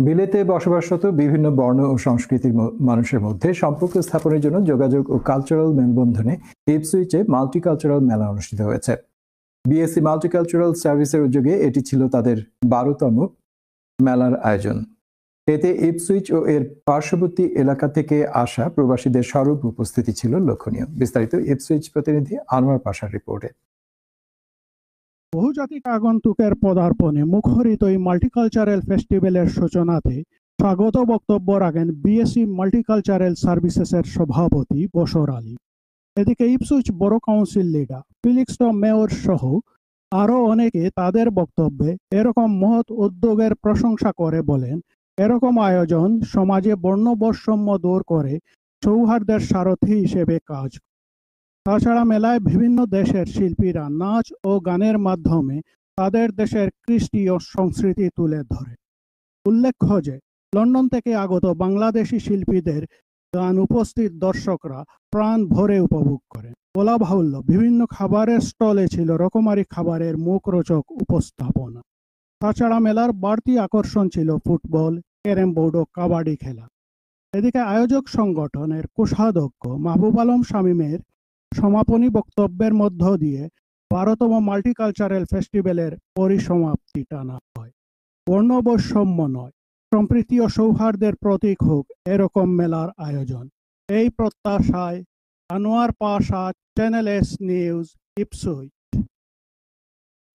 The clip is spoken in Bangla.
বিলেতে বসবাসরত বিভিন্ন বর্ণ ও সংস্কৃতির মানুষের মধ্যে সম্পর্ক স্থাপনের জন্য যোগাযোগ ও কালচারাল মেলবন্ধনে ইপসুইচে মাল্টিকালচারাল মেলা অনুষ্ঠিত হয়েছে। বিএসসি মাল্টিকালচারাল সার্ভিসের উদ্যোগে এটি ছিল তাদের 12তম মেলার আয়োজন। এতে ইপসুইচ ও এর পার্শ্ববর্তী এলাকা থেকে আসা প্রবাসীদের স্বরূপ উপস্থিতি ছিল লক্ষণীয়। বিস্তারিত ইপসুইচ প্রতিনিধি আনোয়ার পাশার রিপোর্টে। বহুজাতিক আগন্তুকের পদার্পণে মুখরিত এই মাল্টিকালচারাল ফেস্টিভ্যালের সূচনাতে স্বাগত বক্তব্য রাখেন বিএসসি মাল্টিকালচারাল সার্ভিসেসের সভাপতি বশর আলী। এদিকে ইপসুইচ বড় কাউন্সিল লিডার ফিলিক্স মেয়র সহ আরও অনেকে তাদের বক্তব্যে এরকম মহৎ উদ্যোগের প্রশংসা করে বলেন, এরকম আয়োজন সমাজে বর্ণবৈষম্য দূর করে সৌহার্দ্যের সারথি হিসেবে কাজ করে। তাছাড়া মেলায় বিভিন্ন দেশের শিল্পীরা নাচ ও গানের মাধ্যমে তাদের দেশের কৃষ্টি ও সংস্কৃতি তুলে ধরে। উল্লেখ্য যে লন্ডন থেকে আগত বাংলাদেশি শিল্পীদের গান উপস্থিত দর্শকরা প্রাণ ভরে উপভোগ করেন। বলা বাহুল্য, বিভিন্ন খাবারের স্টলে ছিল রকমারি খাবারের মুখরোচক উপস্থাপনা। তাছাড়া মেলার বাড়তি আকর্ষণ ছিল ফুটবল, ক্যারেম বোর্ড ও কাবাডি খেলা। এদিকে আয়োজক সংগঠনের কোষাধ্যক্ষ মাহবুব আলম শামীমের সমাপনী বক্তব্যের মধ্য দিয়ে 12তম মাল্টিকালচারাল ফেস্টিভ্যালের পরিসমাপ্তি টানা হয়। বর্ণবৈষম্য নয়, সম্প্রীতি ও সৌহার্দ্যের প্রতীক হোক এরকম মেলার আয়োজন। এই প্রত্যাশায় Anwar Pasha, channel S news, Ipswich.